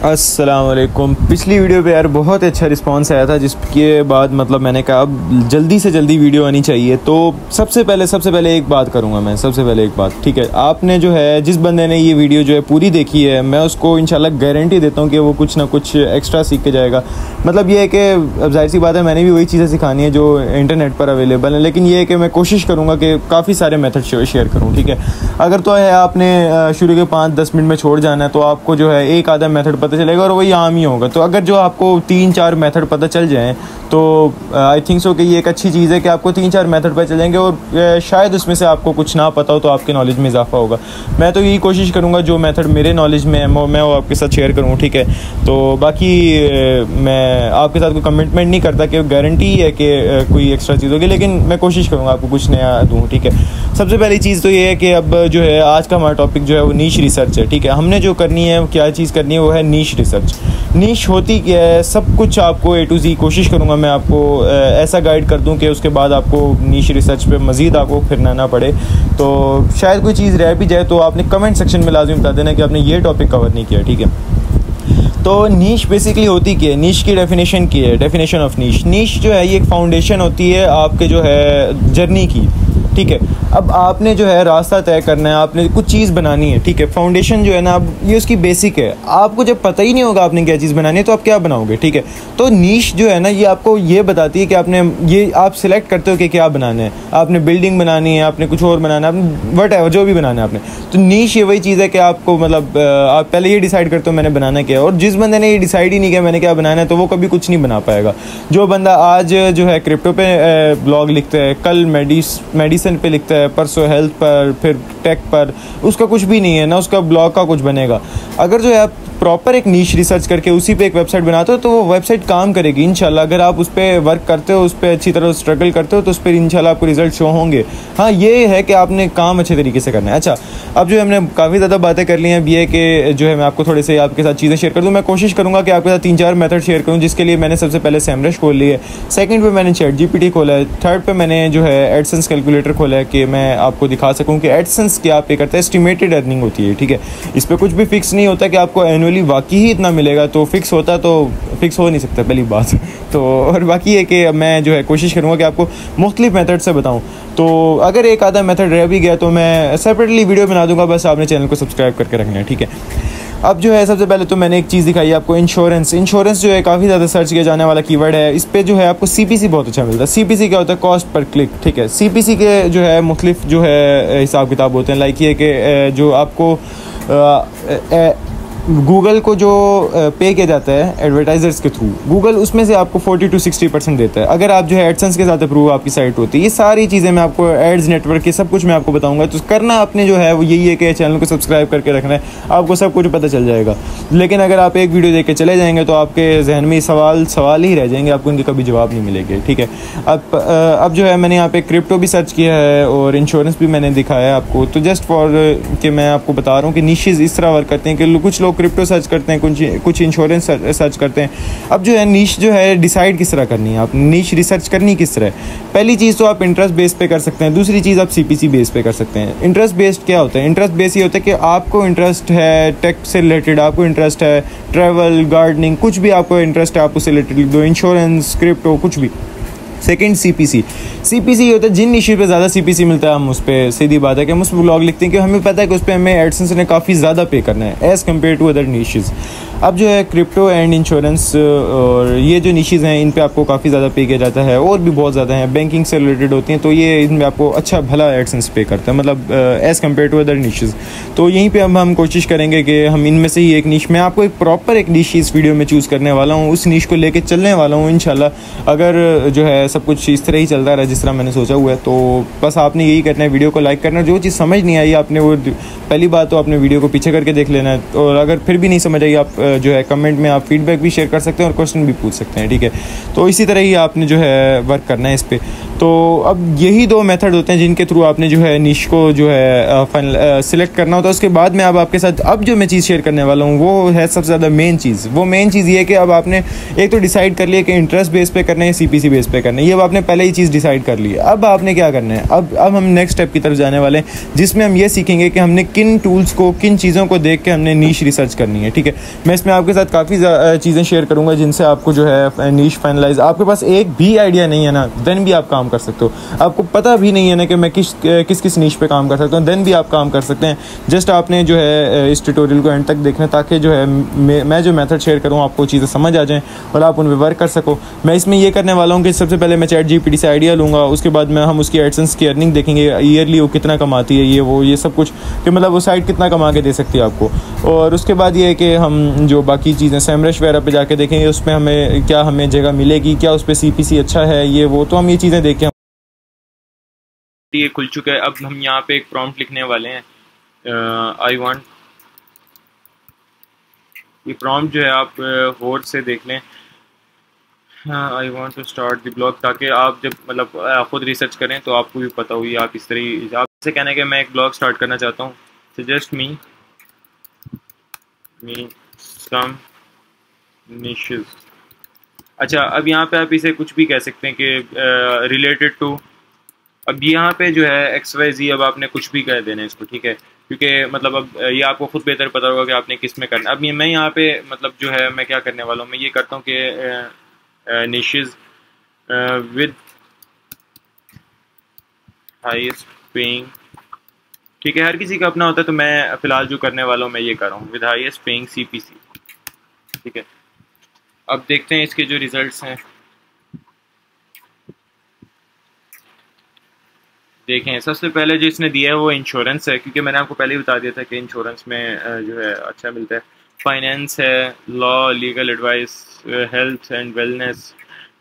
अस्सलाम वालेकुम। पिछली वीडियो पे यार बहुत अच्छा रिस्पांस आया था, जिसके बाद मतलब मैंने कहा अब जल्दी से जल्दी वीडियो आनी चाहिए। तो सबसे पहले एक बात करूँगा मैं, सबसे पहले एक बात, ठीक है। आपने जो है जिस बंदे ने ये वीडियो जो है पूरी देखी है, मैं उसको इंशाल्लाह गारंटी देता हूँ कि वो कुछ ना कुछ एक्स्ट्रा सीख के जाएगा। मतलब ये है कि अब जाहिर सी बात है, मैंने भी वही चीज़ें सिखानी है जो इंटरनेट पर अवेलेबल है, लेकिन ये है कि मैं कोशिश करूँगा कि काफ़ी सारे मेथड शेयर करूँ, ठीक है। अगर तो है आपने शुरू के 5-10 मिनट में छोड़ जाना है, तो आपको जो है एक आधा मेथड पता चलेगा और वही आम ही होगा। तो अगर जो आपको 3-4 मेथड पता चल जाएं तो आई थिंक सो कि ये एक अच्छी चीज़ है कि आपको 3-4 मेथड पता चल जाएंगे और शायद उसमें से आपको कुछ ना पता हो तो आपके नॉलेज में इजाफा होगा। मैं तो यही कोशिश करूँगा जो मेथड मेरे नॉलेज में है मैं वो आपके साथ शेयर करूँ, ठीक है। तो बाकी मैं आपके साथ कोई कमिटमेंट नहीं करता कि गारंटी है कि कोई एक्स्ट्रा चीज़ होगी, लेकिन मैं कोशिश करूँगा आपको कुछ नया दूँ, ठीक है। सबसे पहली चीज़ तो ये है कि अब जो है आज का हमारा टॉपिक जो है वो नीश रिसर्च है, ठीक है। हमने जो करनी है, क्या चीज़ करनी है, वो है नीश रिसर्च। नीश होती क्या है, सब कुछ आपको A to Z कोशिश करूँगा मैं आपको ऐसा गाइड कर दूँ कि उसके बाद आपको नीश रिसर्च पे मज़ीद आपको फिरना ना पड़े। तो शायद कोई चीज़ रह भी जाए तो आपने कमेंट सेक्शन में लाज़िम बता देना कि आपने ये टॉपिक कवर नहीं किया, ठीक है। तो नीश बेसिकली होती क्या है, नीश की डेफिनेशन की है, डेफिनेशन ऑफ नीश। नीश जो है ये एक फाउंडेशन होती है आपके जो है जर्नी की, ठीक है। अब आपने जो है रास्ता तय करना है, आपने कुछ चीज़ बनानी है, ठीक है। फाउंडेशन जो है ना, अब ये उसकी बेसिक है। आपको जब पता ही नहीं होगा आपने क्या चीज़ बनानी है तो आप क्या बनाओगे, ठीक है। तो नीश जो है ना, ये आपको ये बताती है कि आपने ये आप सिलेक्ट करते हो कि क्या बनाना है। आपने बिल्डिंग बनानी है, आपने कुछ और बनाना है, आपने वट एवर जो भी बनाना है आपने। तो नीश ये वही चीज़ है कि आपको मतलब आप पहले ये डिसाइड करते हो मैंने बनाना क्या है, और जिस बंदे ने ये डिसाइड ही नहीं किया मैंने क्या बनाना है तो वो कभी कुछ नहीं बना पाएगा। जो बंदा आज जो है क्रिप्टो पे ब्लॉग लिखता है, कल मेडिसिन पे लिखता है, परसों हेल्थ पर, फिर टेक पर, उसका कुछ भी नहीं है ना, उसका ब्लॉग का कुछ बनेगा। अगर जो है आप प्रॉपर एक नीश रिसर्च करके उसी पे एक वेबसाइट बनाते हो तो वो वेबसाइट काम करेगी इंशाल्लाह। अगर आप उस पर वर्क करते हो, उस पर अच्छी तरह स्ट्रगल करते हो तो उस पर इंशाल्लाह आपको रिजल्ट शो होंगे। हाँ, ये है कि आपने काम अच्छे तरीके से करना है। अच्छा, अब जो हमने काफ़ी ज़्यादा बातें कर ली हैं, अब ये है कि जो है मैं आपको थोड़े से आपके साथ चीज़ें शेयर कर दूँ। मैं कोशिश करूँगा कि आपके साथ 3-4 मेथड शेयर करूँ, जिसके लिए मैंने सबसे पहले सेमरश खोल ली है, सेकंड पे मैंने ChatGPT खोला है, थर्ड पे मैंने जो है एडसेंस कैलकुलेटर खोला है कि मैं आपको दिखा सकूँ कि एडसेंस क्या पे करता है। एस्टिमेटेड अर्निंग होती है, ठीक है। इस पर कुछ भी फिक्स नहीं होता कि आपको एनुअली वाकई ही इतना मिलेगा, तो फिक्स होता तो फिक्स हो नहीं सकता पहली बात। तो और बाकी है कि मैं जो है कोशिश करूँगा कि आपको मुख्तलिफ मेथड से बताऊँ। तो अगर एक आधा मेथड रह भी गया तो मैं सेपरेटली वीडियो बना दूंगा, बस आपने चैनल को सब्सक्राइब करके रखना है, ठीक है। अब जो है सबसे पहले तो मैंने एक चीज़ दिखाई आपको, इंश्योरेंस। इंश्योरेंस जो है काफ़ी ज़्यादा सर्च किया जाने वाला कीवर्ड है। इस पर जो है आपको CPC बहुत अच्छा मिलता है। CPC क्या होता है, कॉस्ट पर क्लिक, ठीक है। CPC के जो है मुख्तलिफ जो है हिसाब किताब होते हैं। लाइक ये कि जो आपको गूगल को जो पे किया जाता है एडवर्टाइजर्स के थ्रू, गूगल उसमें से आपको 40 to 60% देता है। अगर आप जो है एडसेंस के साथ अप्रूव आपकी साइट होती है, ये सारी चीज़ें मैं आपको एड्स नेटवर्क की सब कुछ मैं आपको बताऊंगा। तो करना आपने जो है वो यही है कि चैनल को सब्सक्राइब करके रखना है, आपको सब कुछ पता चल जाएगा। लेकिन अगर आप एक वीडियो देख के चले जाएंगे तो आपके जहन में सवाल ही रह जाएंगे, आपको इनके कभी जवाब नहीं मिलेंगे, ठीक है। अब जो है मैंने यहाँ पे क्रिप्टो भी सर्च किया है और इंश्योरेंस भी मैंने दिखाया है आपको। तो जस्ट फॉर कि मैं आपको बता रहा हूँ कि नीशेज़ इस तरह वर्क करते हैं कि कुछ लोग क्रिप्टो सर्च करते हैं, कुछ इंश्योरेंस सर्च करते हैं। अब जो है नीश जो है डिसाइड किस तरह करनी है, आप नीश रिसर्च करनी किस तरह। पहली चीज़ तो आप इंटरेस्ट बेस पे कर सकते हैं, दूसरी चीज़ आप CPC बेस पे कर सकते हैं। इंटरेस्ट बेस्ड क्या होता है, इंटरेस्ट बेस ये होता है कि आपको इंटरेस्ट है टेक से रिलेटेड, आपको इंटरेस्ट है ट्रैवल, गार्डनिंग, कुछ भी आपको इंटरेस्ट है आप उससे रिलेटेड लिख दो, इंश्योरेंस, क्रिप्टो, कुछ भी। सेकंड CPC ये होता है जिन इशू पे ज़्यादा CPC मिलता है हम उस पर, सीधी बात है कि हम उस पर ब्लॉग लिखते हैं कि हमें पता है कि उस पर हमें एडसेंस ने काफ़ी ज़्यादा पे करना है as compare to other niches. अब जो है क्रिप्टो एंड इंश्योरेंस और ये जो नीशेज़ हैं इन पे आपको काफ़ी ज़्यादा पे किया जाता है, और भी बहुत ज़्यादा हैं, बैंकिंग से रिलेटेड होती हैं, तो ये इनमें आपको अच्छा भला एडसेंस पे करता है, मतलब as compare to other niches. तो यहीं पे अब हम कोशिश करेंगे कि हम इनमें से ही एक नीश, मैं आपको एक प्रॉपर एक नीश इस वीडियो में चूज़ करने वाला हूँ, उस नीश को लेके चलने वाला हूँ इंशाल्लाह। अगर जो है सब कुछ इस तरह ही चलता रहा जिस तरह मैंने सोचा हुआ है, तो बस आपने यही करना है, वीडियो को लाइक करना है। जो चीज़ समझ नहीं आई आपने वो पहली बात तो आपने वीडियो को पीछे करके देख लेना है, और अगर फिर भी नहीं समझ आई आप जो है कमेंट में आप फीडबैक भी शेयर कर सकते हैं और क्वेश्चन भी पूछ सकते हैं, ठीक है। तो इसी तरह ही आपने जो है वर्क करना है इस पर। तो अब यही दो मेथड होते हैं जिनके थ्रू आपने जो है निश को जो है फाइनल सिलेक्ट करना होता है। उसके बाद में अब आपके साथ अब जो मैं चीज़ शेयर करने वाला हूँ वो है सबसे ज़्यादा मेन चीज़। वो मेन चीज़ ये है कि अब आपने एक तो डिसाइड कर लिया कि इंटरेस्ट बेस पे करना है, CPC बेस पे करना है, ये अब आपने पहले ही चीज़ डिसाइड कर ली है। अब आपने क्या करना है, अब हम नेक्स्ट स्टेप की तरफ जाने वाले हैं जिसमें हम ये सीखेंगे कि हमने किन टूल्स को, किन चीज़ों को देख के हमने नीश रिसर्च करनी है। ठीक है, मैं इसमें आपके साथ काफ़ी चीज़ें शेयर करूँगा जिनसे आपको जो है नीश फाइनलाइज, आपके पास एक भी आइडिया नहीं है ना, देन भी आप काम कर सकते हो। आपको पता भी नहीं है ना कि मैं किस नीश पे काम कर सकता हूँ, देन भी आप काम कर सकते हैं। जस्ट आपने जो है इस ट्यूटोरियल को एंड तक देखना ताकि जो है मैं जो मेथड शेयर करूँ आपको चीज़ें समझ आ जाएं और आप उन पर वर्क कर सको। मैं इसमें ये करने वाला हूँ कि सबसे पहले मैं ChatGPT से आइडिया लूँगा, उसके बाद में हम उसकी एडसेंस की अर्निंग देखेंगे, ईयरली वो कितना कमाती है, ये सब कुछ, कि मतलब वो साइट कितना कमा के दे सकती है आपको। और उसके बाद ये है कि हम जो बाकी चीज़ें SEMrush वगैरह पे जाके देखेंगे उसमें हमें जगह मिलेगी क्या, उस पर CPC अच्छा है, ये वो, तो हम ये चीज़ें देखें। ये खुल चुका है। अब हम यहाँ पे एक प्रॉम्प्ट लिखने वाले हैं, आई वांट, ये प्रॉम्प्ट जो है आप होर्ड से देख लें, I want to start the blog, ताकि आप जब मतलब खुद रिसर्च करें तो आपको भी पता हुई आप इस तरह आपसे कहना है कि मैं एक ब्लॉग स्टार्ट करना चाहता हूँ, सजेस्ट मी सम निशेस। अच्छा, अब यहाँ पे आप इसे कुछ भी कह सकते हैं कि रिलेटेड टू, अब यहाँ पे जो है XYZ, अब आपने कुछ भी कह देना है इसको, ठीक है, क्योंकि मतलब अब ये आपको खुद बेहतर पता होगा कि आपने किस में करना है। अब ये मैं यहाँ पे मतलब जो है मैं क्या करने वाला हूँ, मैं ये करता हूँ कि निशेस विद हाईएस्ट पेइंग, ठीक है, हर किसी का अपना होता है, तो मैं फिलहाल जो करने वाला हूँ मैं ये कर रहा हूँ विद हाईएस्ट पेइंग CPC। ठीक है, अब देखते हैं इसके जो रिजल्ट्स हैं। देखें, सबसे पहले जो इसने दिया है वो इंश्योरेंस है, क्योंकि मैंने आपको पहले ही बता दिया था कि इंश्योरेंस में जो है अच्छा मिलता है। फाइनेंस है, law, legal advice, health and wellness.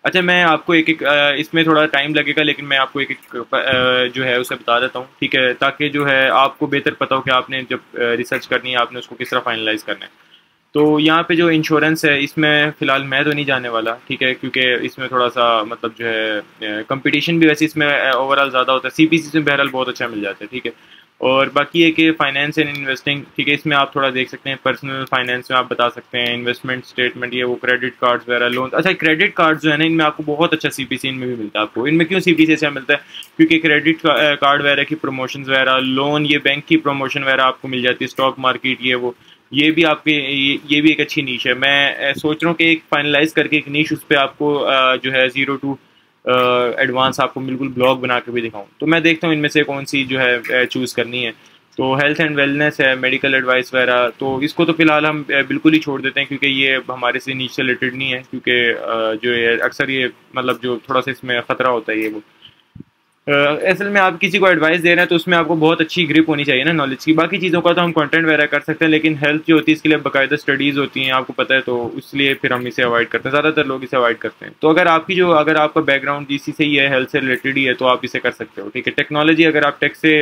अच्छा, मैं आपको एक एक इसमें थोड़ा टाइम लगेगा, लेकिन मैं आपको एक एक जो है उसे बता देता हूँ, ठीक है, ताकि जो है आपको बेहतर पता हो कि आपने जब रिसर्च करनी है आपने उसको किस तरह फाइनलाइज करना है। तो यहाँ पे जो इंश्योरेंस है इसमें फ़िलहाल मैं तो नहीं जाने वाला, ठीक है, क्योंकि इसमें थोड़ा सा मतलब जो है कंपटीशन भी वैसे इसमें ओवरऑल ज़्यादा होता है। CPC में बहरहाल बहुत अच्छा मिल जाता है, ठीक है। और बाकी है कि फाइनेंस एंड इन्वेस्टिंग, ठीक है, इसमें आप थोड़ा देख सकते हैं, पर्सनल फाइनेंस में आप बता सकते हैं, इन्वेस्टमेंट स्टेटमेंट, ये वो, क्रेडिट कार्ड्स वगैरह, लोन। अच्छा, क्रेडिट कार्ड जो है ना, इनमें आपको बहुत अच्छा CPC इनमें भी मिलता है। आपको इनमें क्यों CPC अच्छा मिलता है, क्योंकि क्रेडिट कार्ड वगैरह की प्रमोशन वगैरह, लोन, ये बैंक की प्रमोशन वगैरह आपको मिल जाती है, स्टॉक मार्केट, ये वो, ये भी आपके ये भी एक अच्छी नीश है। मैं सोच रहा हूँ कि एक फाइनलाइज करके एक नीश उस पर आपको जो है 0 to एडवांस आपको बिल्कुल ब्लॉग बना के भी दिखाऊं। तो मैं देखता हूँ इनमें से कौन सी जो है चूज़ करनी है। तो हेल्थ एंड वेलनेस है, मेडिकल एडवाइस वगैरह, तो इसको तो फिलहाल हम बिल्कुल ही छोड़ देते हैं, क्योंकि ये हमारे से नीच से रिलेटेड नहीं है, क्योंकि जो है अक्सर ये मतलब जो थोड़ा सा इसमें ख़तरा होता है ये वो। असल में आप किसी को एडवाइस दे रहे हैं तो उसमें आपको बहुत अच्छी ग्रिप होनी चाहिए ना नॉलेज की। बाकी चीज़ों का तो हम कंटेंट वगैरह कर सकते हैं, लेकिन हेल्थ जो होती है इसके लिए बाकायदा स्टडीज़ होती हैं, आपको पता है, तो इसलिए फिर हम इसे अवॉइड करते हैं, ज़्यादातर लोग इसे अवॉइड करते हैं। तो अगर आपका बैकग्राउंड इसी से ही है, हेल्थ से रिलेटेड ही है, तो आप इसे कर सकते हो, ठीक है। टेक्नोलॉजी, अगर आप टेक से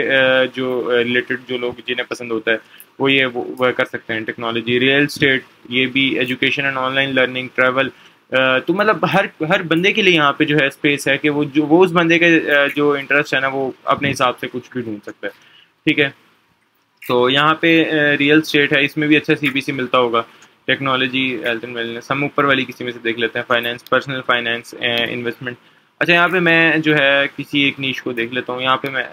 जो रिलेटेड जो लोग जिन्हें पसंद होता है वो वह कर सकते हैं। टेक्नोलॉजी, रियल स्टेट, ये भी, education and online learning, travel, तो मतलब हर बंदे के लिए यहाँ पे जो है स्पेस है कि वो उस बंदे के जो इंटरेस्ट है ना वो अपने हिसाब से कुछ भी ढूंढ सकता है, ठीक है। तो यहाँ पे रियल स्टेट है, इसमें भी अच्छा CPC मिलता होगा। टेक्नोलॉजी, हेल्थ एंड वेलनेस, हम ऊपर वाली किसी में से देख लेते हैं। Finance, personal finance, investment. अच्छा, यहाँ पे मैं जो है किसी एक नीश को देख लेता हूँ। यहाँ पे मैं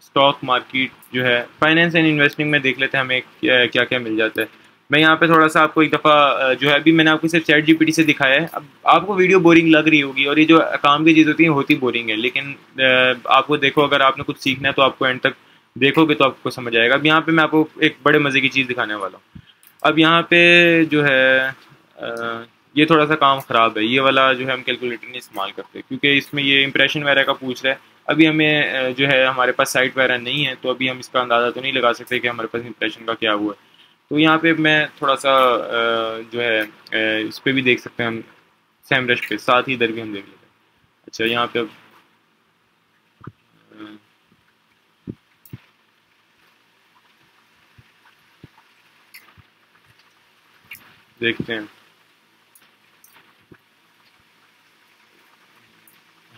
स्टॉक मार्केट जो है, फाइनेंस एंड इन्वेस्टिंग में देख लेते हैं हमें क्या क्या मिल जाता है। मैं यहाँ पे थोड़ा सा आपको एक दफ़ा जो है, अभी मैंने आपको सिर्फ ChatGPT से दिखाया है। अब आपको वीडियो बोरिंग लग रही होगी, और ये जो काम की चीज़ होती है होती बोरिंग है, लेकिन आपको देखो, अगर आपने कुछ सीखना है तो आपको एंड तक देखोगे तो आपको समझ आएगा। अब यहाँ पे मैं आपको एक बड़े मज़े की चीज़ दिखाने वाला हूँ। अब यहाँ पे जो है ये थोड़ा सा काम ख़राब है, ये वाला जो है हम कैलकुलेटर नहीं इस्तेमाल करते, क्योंकि इसमें ये इंप्रेशन वगैरह का पूछ रहा है। अभी हमें जो है हमारे पास साइट वगैरह नहीं है, तो अभी हम इसका अंदाज़ा तो नहीं लगा सकते कि हमारे पास इंप्रेशन का क्या हुआ है। तो यहाँ पे मैं थोड़ा सा जो है इस पे भी देख सकते हैं हम, SEMrush पे, साथ ही इधर भी हम देख लेते हैं। अच्छा, यहाँ पे अब अ, देखते हैं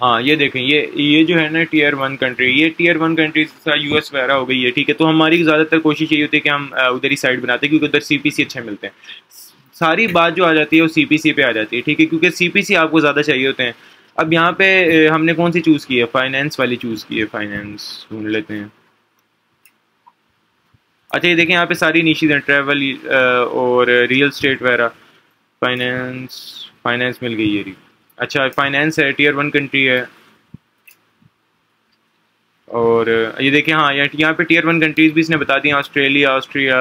हाँ ये देखें, ये जो है ना टीयर वन कंट्री, ये टीयर वन कंट्रीज यूएस वगैरह हो गई है, ठीक है। तो हमारी ज़्यादातर कोशिश यही होती है कि हम उधर ही साइड बनाते हैं, क्योंकि उधर सीपीसी अच्छे मिलते हैं। सारी बात जो आ जाती है वो सीपीसी पे आ जाती है, ठीक है, क्योंकि सीपीसी आपको ज़्यादा चाहिए होते हैं। अब यहाँ पे हमने कौन सी चूज़ की है, फाइनेंस वाली चूज़ की है, फाइनेंस ढूंढ लेते हैं। अच्छा ये देखें यहाँ पे सारी नीशीज हैं, ट्रैवल और रियल स्टेट वगैरह। फाइनेंस, फाइनेंस मिल गई ये। अच्छा फाइनेंस है, टीयर वन कंट्री है। और ये देखिए, हाँ यहाँ पे टीयर वन कंट्रीज भी इसने बता दी, ऑस्ट्रेलिया, ऑस्ट्रिया,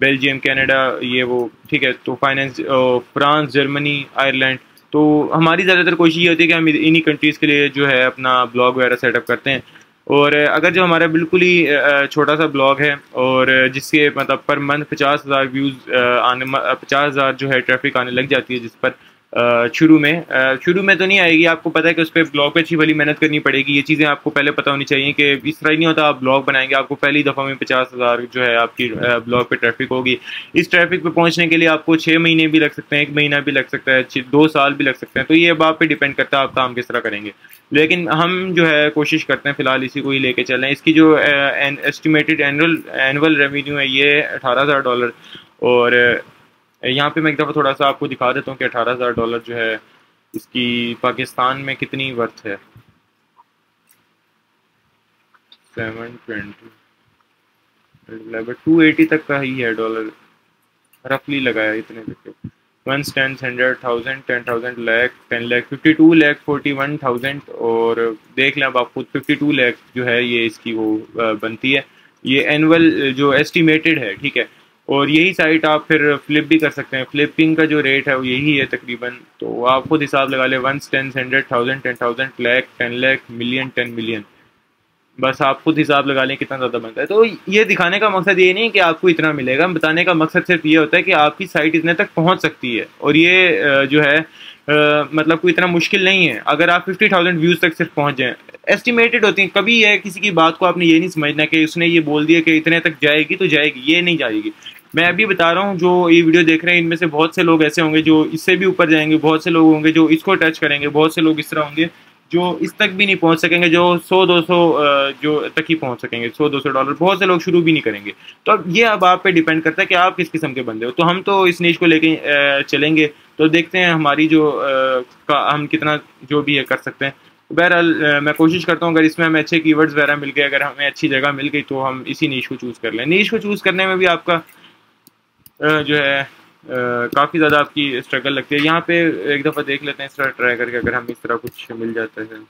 बेल्जियम, कनाडा, ये वो, ठीक है। तो फाइनेंस फ्रांस, जर्मनी, आयरलैंड। तो हमारी ज़्यादातर कोशिश ये होती है कि हम इन्हीं कंट्रीज़ के लिए जो है अपना ब्लॉग वगैरह सेटअप करते हैं। और अगर जो हमारा बिल्कुल ही छोटा सा ब्लॉग है और जिसके मतलब पर मंथ 50,000 व्यूज़ आने, 50,000 जो है ट्रैफिक आने लग जाती है, जिस पर शुरू में तो नहीं आएगी, आपको पता है कि उस पर ब्लॉग पे अच्छी वाली मेहनत करनी पड़ेगी। ये चीज़ें आपको पहले पता होनी चाहिए कि इस तरह नहीं होता आप ब्लॉग बनाएंगे आपको पहली दफ़ा में 50,000 जो है आपकी ब्लॉग पे ट्रैफिक होगी। इस ट्रैफिक पे पहुंचने के लिए आपको 6 महीने भी लग सकते हैं, 1 महीना भी लग सकता है, 2 साल भी लग सकते हैं। तो ये अब आप पे डिपेंड करता है आप काम किस तरह करेंगे। लेकिन हम जो है कोशिश करते हैं फ़िलहाल इसी को ही लेके चलें। इसकी जो एस्टिमेटेड एनुअल रेवेन्यू है ये $18,000। और यहाँ पे मैं एक दफ़ा थोड़ा सा आपको दिखा देता हूँ कि $18,000 जो है इसकी पाकिस्तान में कितनी वर्थ है। 720 280 तक का ही है डॉलर, रफली लगाया इतने तक। 1 10 100,000 10,000 लाख 10 लाख 52 लाख 41,000। और देख लें अब आप खुद, 52 लाख जो है ये इसकी वो बनती है, ये एनुअल जो एस्टिमेटेड है, ठीक है। और यही साइट आप फिर फ्लिप भी कर सकते हैं, फ्लिपिंग का जो रेट है वो यही है तकरीबन। तो आप खुद हिसाब लगा लें, 1 10 100,000 10,000 लाख 10 लाख मिलियन 10 मिलियन, बस आप खुद हिसाब लगा लें कितना ज़्यादा बनता है। तो ये दिखाने का मकसद ये नहीं कि आपको इतना मिलेगा, बताने का मकसद सिर्फ ये होता है कि आपकी साइट इतने तक पहुंच सकती है। और ये जो है मतलब कोई इतना मुश्किल नहीं है अगर आप 50,000 व्यूज़ तक सिर्फ पहुंच जाएं। एस्टिमेटेड होती हैं, कभी है किसी की बात को आपने ये नहीं समझना कि उसने ये बोल दिया कि इतने तक जाएगी तो जाएगी, ये नहीं जाएगी। मैं अभी बता रहा हूँ, जो ये वीडियो देख रहे हैं इनमें से बहुत से लोग ऐसे होंगे जो इससे भी ऊपर जाएंगे, बहुत से लोग होंगे जो इसको टच करेंगे, बहुत से लोग इस तरह होंगे जो इस तक भी नहीं पहुंच सकेंगे, जो 100-200 जो तक ही पहुंच सकेंगे, $100-200। बहुत से लोग शुरू भी नहीं करेंगे। तो अब ये अब आप पे डिपेंड करता है कि आप किस किस्म के बंदे हो। तो हम तो इस नीश को लेके चलेंगे, तो देखते हैं हमारी जो हम कितना जो भी है कर सकते हैं। बहरहाल मैं कोशिश करता हूँ अगर इसमें हमें अच्छे कीवर्ड्स वगैरह मिल गए, अगर हमें अच्छी जगह मिल गई तो हम इसी नीश को चूज़ कर लें। नीश को चूज़ करने में भी आपका जो है काफ़ी ज़्यादा आपकी स्ट्रगल लगती है। यहाँ पे एक दफ़ा देख लेते हैं इस तरह ट्राई करके, अगर हम इस तरह कुछ मिल जाता है।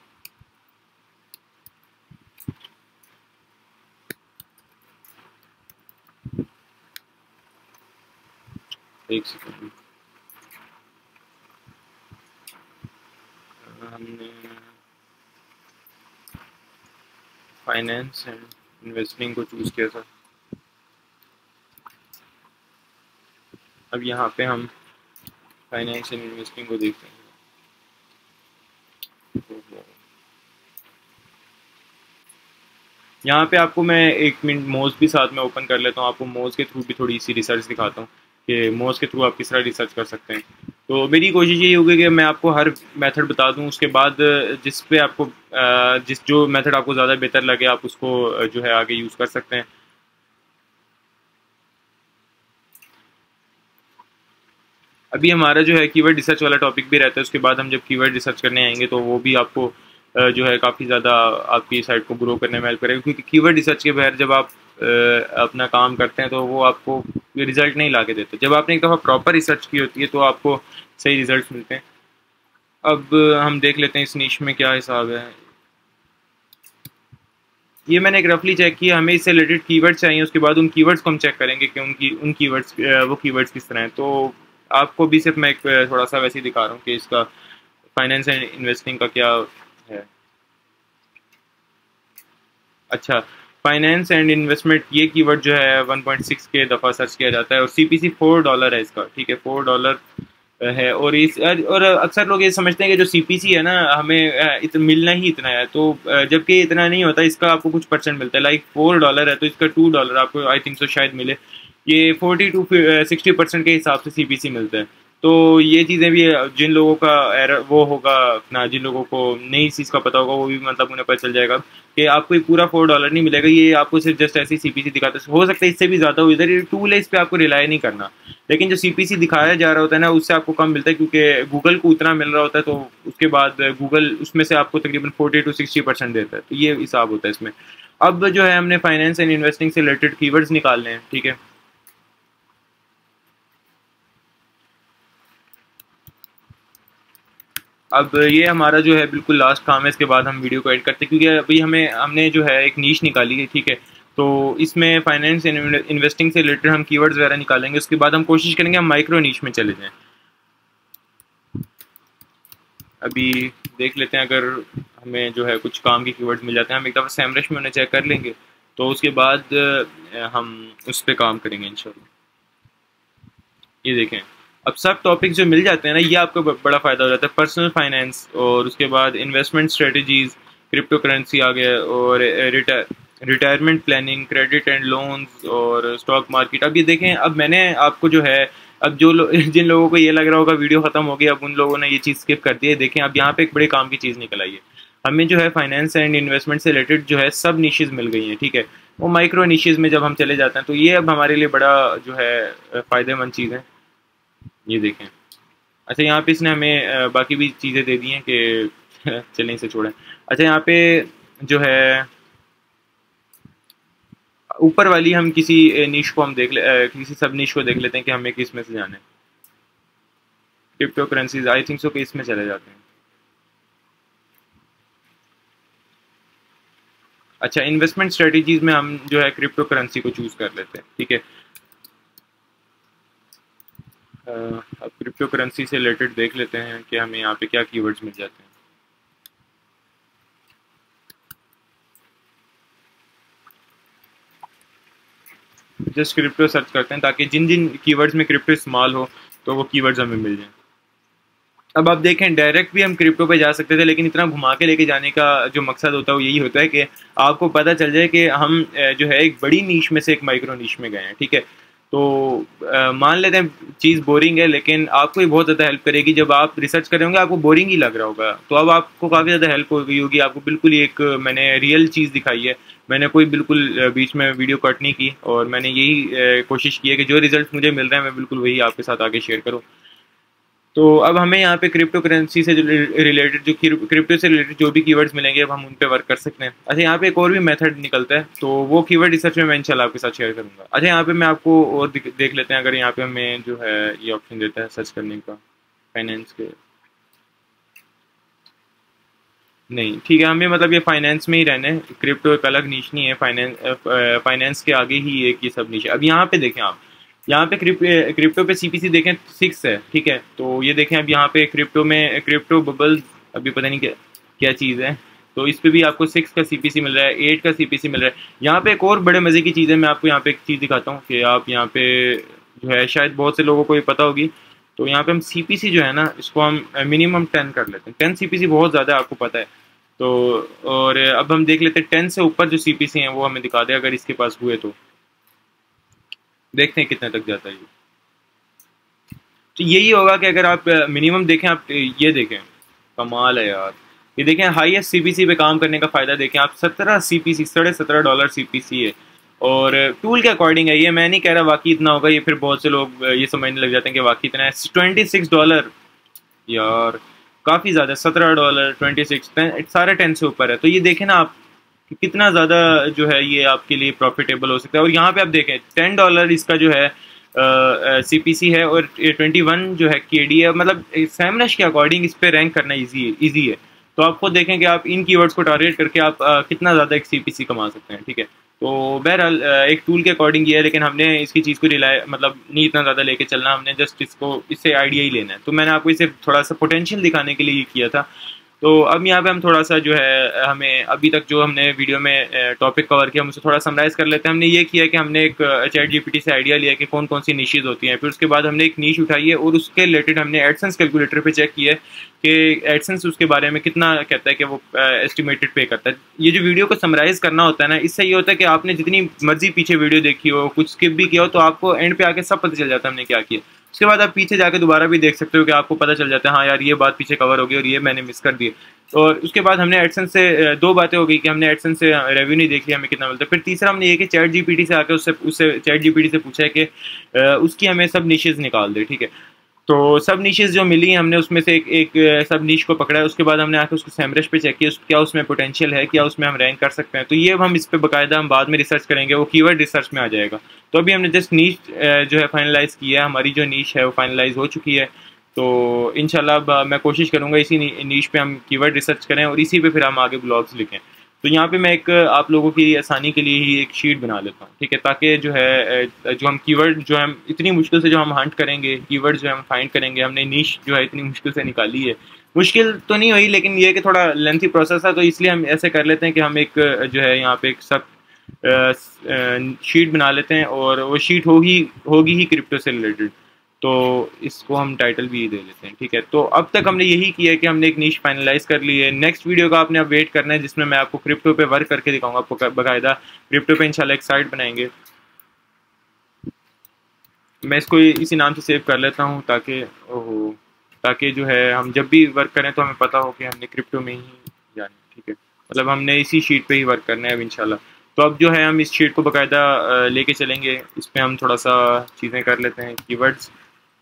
एक सेकंड, हमने फाइनेंस एंड इन्वेस्टिंग को चूज़ किया था। अब यहाँ पे हम फाइनेंस एंड इन्वेस्टिंग को देखते हैं। यहाँ पे आपको मैं 1 मिनट मोज भी साथ में ओपन कर लेता हूँ, आपको मोज के थ्रू भी थोड़ी सी रिसर्च दिखाता हूँ कि मोज के थ्रू आप किस तरह रिसर्च कर सकते हैं। तो मेरी कोशिश यही होगी कि मैं आपको हर मेथड बता दूँ, उसके बाद जिस पे आपको जो मेथड आपको ज़्यादा बेहतर लगे आप उसको जो है आगे यूज़ कर सकते हैं। अभी हमारा जो है कीवर्ड रिसर्च वाला टॉपिक भी रहता है, उसके बाद हम जब कीवर्ड रिसर्च करने आएंगे तो वो भी आपको जो है काफ़ी ज़्यादा आपकी साइट को ग्रो करने में हेल्प करेगा। क्योंकि कीवर्ड रिसर्च के बगैर जब आप अपना काम करते हैं तो वो आपको रिजल्ट नहीं ला के देते। जब आपने एक दफ़ा प्रॉपर रिसर्च की होती है तो आपको सही रिजल्ट मिलते हैं। अब हम देख लेते हैं इस नीश में क्या हिसाब है। ये मैंने एक रफली चेक किया, हमें इससे रिलेटेड कीवर्ड्स चाहिए, उसके बाद उन कीवर्ड्स को हम चेक करेंगे कि उन कीवर्ड्स वो कीवर्ड्स किस तरह हैं। तो आपको भी सिर्फ मैं एक थोड़ा सा वैसे ही दिखा रहा हूँ कि इसका फाइनेंस एंड इन्वेस्टिंग का क्या है। अच्छा, फाइनेंस एंड इन्वेस्टमेंट ये कीवर्ड जो है 1.6 के दफ़ा सर्च किया जाता है और CPC $4 है इसका, ठीक है, $4 है। और अक्सर लोग ये समझते हैं कि जो CPC है ना हमें मिलना ही इतना है, तो जबकि इतना नहीं होता, इसका आपको कुछ परसेंट मिलता है। लाइक $4 है तो इसका $2 आपको आई थिंक सो शायद मिले। ये 40 to 60% के हिसाब से CPC मिलता है। तो ये चीज़ें भी जिन लोगों का एरर वो होगा अपना, जिन लोगों को नई इस चीज़ का पता होगा वो भी मतलब उन्हें पता चल जाएगा कि आपको ये पूरा $4 नहीं मिलेगा, ये आपको सिर्फ जस्ट ऐसी सीपीसी दिखाता है। हो सकता है इससे भी ज़्यादा हो, इधर ये टूल है, इस पर आपको रिलाई नहीं करना। लेकिन जो सीपीसी दिखाया जा रहा होता है ना, उससे आपको कम मिलता है, क्योंकि गूगल को उतना मिल रहा होता है, तो उसके बाद गूगल उसमें से आपको तकरीबन 40 to 60% देता है। तो ये हिसाब होता है इसमें। अब जो है हमने फाइनेंस एंड इन्वेस्टिंग से रिलेटेड कीवर्ड्स निकालने हैं, ठीक है। अब ये हमारा जो है बिल्कुल लास्ट काम है, इसके बाद हम वीडियो को एड करते हैं, क्योंकि अभी हमने जो है एक नीश निकाली है, ठीक है। तो इसमें फाइनेंस एंड इन्वेस्टिंग से रिलेटेड हम कीवर्ड्स वगैरह निकालेंगे, उसके बाद हम कोशिश करेंगे हम माइक्रो नीश में चले जाएं। अभी देख लेते हैं अगर हमें जो है कुछ काम के कीवर्ड्स मिल जाते हैं, हम एक दफ़ा सैमरश में उन्हें चेक कर लेंगे, तो उसके बाद हम उस पर काम करेंगे इंशाल्लाह। ये देखें, अब सब टॉपिक जो मिल जाते हैं ना, ये आपको बड़ा फ़ायदा हो जाता है। पर्सनल फाइनेंस, और उसके बाद इन्वेस्टमेंट स्ट्रेटजीज़, क्रिप्टो करेंसी आ गया, और retirement planning, credit and loans, और स्टॉक मार्केट। अब ये देखें, अब मैंने आपको जो है, अब जिन लोगों को ये लग रहा होगा वीडियो ख़त्म हो गई, अब उन लोगों ने ये चीज़ स्किप कर दी है। देखें, अब यहाँ पे एक बड़े काम की चीज़ निकल आई है। हमें जो है फाइनेंस एंड इन्वेस्टमेंट से रिलेटेड जो है सब निशेज़ मिल गई हैं, ठीक है। वो माइक्रो निशेज़ में जब हम चले जाते हैं, तो ये अब हमारे लिए बड़ा जो है फ़ायदेमंद चीज़ है। ये देखें, अच्छा यहाँ पे इसने हमें बाकी भी चीज़ें दे दी हैं कि चलें इसे छोड़ें। अच्छा यहाँ पे जो है ऊपर वाली हम किसी निश को हम किसी सब निश को देख लेते हैं कि हमें किस में से जाना है। Crypto currencies, I think so कि इसमें चले जाते हैं। अच्छा, इन्वेस्टमेंट स्ट्रेटजीज में हम जो है क्रिप्टो करेंसी को चूज़ कर लेते हैं, ठीक है। अब क्रिप्टो करेंसी से रिलेटेड देख लेते हैं कि हमें यहाँ पे क्या कीवर्ड्स मिल जाते हैं। जस्ट क्रिप्टो सर्च करते हैं, ताकि जिन जिन कीवर्ड्स में क्रिप्टो इस्तेमाल हो तो वो कीवर्ड्स हमें मिल जाएं। अब आप देखें, डायरेक्ट भी हम क्रिप्टो पे जा सकते थे, लेकिन इतना घुमा के लेके जाने का जो मकसद होता है वो यही होता है कि आपको पता चल जाए कि हम जो है एक बड़ी नीश में से एक माइक्रो नीश में गए हैं, ठीक है। तो मान लेते हैं चीज़ बोरिंग है, लेकिन आपको ये बहुत ज़्यादा हेल्प करेगी। जब आप रिसर्च कर रहे होंगे आपको बोरिंग ही लग रहा होगा, तो अब आपको काफ़ी ज़्यादा हेल्प हो गई होगी। आपको बिल्कुल एक मैंने रियल चीज़ दिखाई है, मैंने कोई बिल्कुल बीच में वीडियो कट नहीं की, और मैंने यही कोशिश की है कि जो रिजल्ट मुझे मिल रहे हैं मैं बिल्कुल वही आपके साथ आगे शेयर करूँ। तो अब हमें यहाँ पे क्रिप्टो करेंसी से रिलेटेड जो क्रिप्टो से रिलेटेड जो भी कीवर्ड्स मिलेंगे, अब हम उन पे वर्क कर सकते हैं। अच्छा, यहाँ पे एक और भी मेथड निकलता है, तो वो कीवर्ड रिसर्च में मैं इंशाल्लाह आपके साथ शेयर करूँगा। अच्छा, यहाँ पे मैं आपको और देख लेते हैं, अगर यहाँ पे हमें जो है ये ऑप्शन देता है सर्च करने का फाइनेंस के, नहीं ठीक है, हमें मतलब ये फाइनेंस में ही रहना है। क्रिप्टो एक अलग नीश नहीं है, फाइनेंस के आगे ही एक ये सब नीश है। अब यहाँ पे देखें आप, यहाँ पे क्रिप्टो पे सीपीसी देखें 6 है, ठीक है। तो ये देखें, अब यहाँ पे क्रिप्टो में क्रिप्टो बबल्स, अभी पता नहीं क्या क्या चीज़ है, तो इस पे भी आपको 6 का सीपीसी मिल रहा है, 8 का सीपीसी मिल रहा है। यहाँ पे एक और बड़े मज़े की चीज़ है, मैं आपको यहाँ पे एक चीज़ दिखाता हूँ कि आप यहाँ पे जो है शायद बहुत से लोगों को ये पता होगी। तो यहाँ पे हम सीपीसी जो है ना, इसको हम मिनिमम 10 कर लेते हैं। 10 सीपीसी बहुत ज़्यादा है, आपको पता है। तो और अब हम देख लेते हैं 10 से ऊपर जो सीपीसी हैं वो हमें दिखा दे, अगर इसके पास हुए तो देखते हैं कितने तक जाता है ये। तो यही होगा कि अगर आप मिनिमम देखें, आप ये देखें, कमाल है यार। ये देखें, हाईएस्ट सीपीसी पे काम करने का फ़ायदा देखें आप, 17 सीपीसी, $17.5 सीपीसी है। और टूल के अकॉर्डिंग है ये, मैं नहीं कह रहा वाकई इतना होगा, ये फिर बहुत से लोग ये समझने लग जाते हैं कि वाकई इतना है। $26 यार, काफ़ी ज़्यादा। $17, 26, सारे 10 से ऊपर है। तो ये देखें ना आप कि कितना ज़्यादा जो है ये आपके लिए प्रॉफिटेबल हो सकता है। और यहाँ पे आप देखें $10 इसका जो है सीपीसी है, और 21 जो है केडी है। मतलब सैमरश के अकॉर्डिंग इस पे रैंक करना इजी है। तो आप खुद देखें कि आप इन कीवर्ड्स को टारगेट करके आप कितना ज़्यादा एक सीपीसी कमा सकते हैं, ठीक है। तो बहरहाल एक टूल के अकॉर्डिंग ये है, लेकिन हमने इसकी चीज़ को रिलाय मतलब नहीं इतना ज़्यादा लेके चलना, हमने जस्ट इससे आइडिया ही लेना है। तो मैंने आपको इसे थोड़ा सा पोटेंशियल दिखाने के लिए ये किया था। तो अब यहाँ पे हम थोड़ा सा जो है, हमें अभी तक जो हमने वीडियो में टॉपिक कवर किया हम उसे थोड़ा समराइज़ कर लेते हैं। हमने ये किया कि हमने एक चैट जीपीटी से आइडिया लिया कि कौन कौन सी निशेज़ होती हैं, फिर उसके बाद हमने एक नीश उठाई है और उसके रिलेटेड हमने एडसेंस कैलकुलेटर पे चेक किया है कि एडसेंस उसके बारे में कितना कहता है कि वो एस्टिमेटेड पे करता है। ये जो वीडियो को समराइज़ करना होता है ना, इससे ये होता है कि आपने जितनी मर्जी पीछे वीडियो देखी हो, कुछ स्किप भी किया हो, तो आपको एंड पे आके सब पता चल जाता है हमने क्या किया। उसके बाद आप पीछे जाके दोबारा भी देख सकते हो कि आपको पता चल जाता है हाँ यार ये बात पीछे कवर हो गई और ये मैंने मिस कर दी। और उसके बाद हमने एडसेंस से दो बातें हो गई कि हमने एडसेंस से रेवेन्यू देख लिया हमें कितना मिलता है। फिर तीसरा हमने ये कि चैट जीपीटी से आके उससे चैट जीपीटी से पूछा है कि उसकी हमें सब निशेज़ निकाल दे, ठीक है। तो सब नीशेज़ जो मिली हैं हमने उसमें से एक सब नीश को पकड़ा है। उसके बाद हमने आके उसको सैमरश पे चेक किया क्या उसमें पोटेंशियल है, क्या उसमें हम रैंक कर सकते हैं। तो ये हम इस पे बाकायदा हम बाद में रिसर्च करेंगे, वो कीवर्ड रिसर्च में आ जाएगा। तो अभी हमने जस्ट नीश जो है फाइनलाइज़ किया है, हमारी जो नीश है वो फाइनलाइज़ हो चुकी है। तो इंशाल्लाह मैं कोशिश करूँगा इसी नीश पे हम कीवर्ड रिसर्च करें और इसी पे फिर हम आगे ब्लॉग्स लिखें। तो यहाँ पे मैं एक आप लोगों की आसानी के लिए ही एक शीट बना लेता हूँ, ठीक है, ताकि जो है जो हम कीवर्ड जो हम इतनी मुश्किल से जो हम हंट करेंगे, कीवर्ड जो हम फाइंड करेंगे, हमने नीश जो है इतनी मुश्किल से निकाली है। मुश्किल तो नहीं हुई लेकिन ये कि थोड़ा लेंथी प्रोसेस है, तो इसलिए हम ऐसे कर लेते हैं कि हम एक जो है यहाँ पे एक सब शीट बना लेते हैं और वो शीट होगी ही क्रिप्टो से रिलेटेड। तो इसको हम टाइटल भी दे देते हैं, ठीक है। तो अब तक हमने यही किया है कि हमने एक नीश फाइनलाइज कर ली है। नेक्स्ट वीडियो का आपने अब वेट करना है जिसमें मैं आपको क्रिप्टो पे वर्क करके दिखाऊंगा, आपको बाकायदा क्रिप्टो पे इंशाल्लाह एक साइट बनाएंगे। मैं इसको इसी नाम से सेव कर लेता हूँ ताकि जो है हम जब भी वर्क करें तो हमें पता हो कि हमने क्रिप्टो में ही जाना है, ठीक है। मतलब हमने इसी शीट पे ही वर्क करना है अब इंशाल्लाह। तो अब जो है हम इस शीट को बाकायदा लेके चलेंगे, इस पर हम थोड़ा सा चीज़ें कर लेते हैं, कीवर्ड्स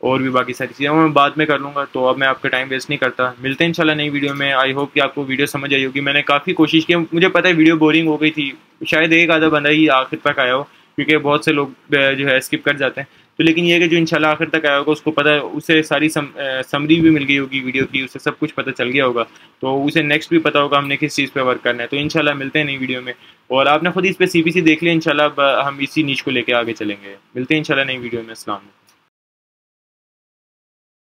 और भी बाकी सारी चीज़ें मैं बाद में कर लूँगा। तो अब मैं आपका टाइम वेस्ट नहीं करता, मिलते हैं इंशाल्लाह नई वीडियो में। आई होप कि आपको वीडियो समझ आई होगी। मैंने काफ़ी कोशिश की, मुझे पता है वीडियो बोरिंग हो गई थी, शायद एक आधा बंदा ही आखिर तक आया हो क्योंकि बहुत से लोग जो है स्किप कर जाते हैं। तो लेकिन ये कि जो इंशाल्लाह आखिर तक आया होगा उसको पता है, उसे सारी समरी भी मिल गई होगी वीडियो की, उसे सब कुछ पता चल गया होगा। तो उसे नेक्स्ट भी पता होगा हमने किस चीज़ पे वर्क करना है। तो इंशाल्लाह मिलते हैं नई वीडियो में। और आपने खुद इस पे CPC देख लिया, इंशाल्लाह हम इसी नीच को लेके आगे चलेंगे। मिलते हैं इंशाल्लाह नई वीडियो में। अस्सलाम वालेकुम।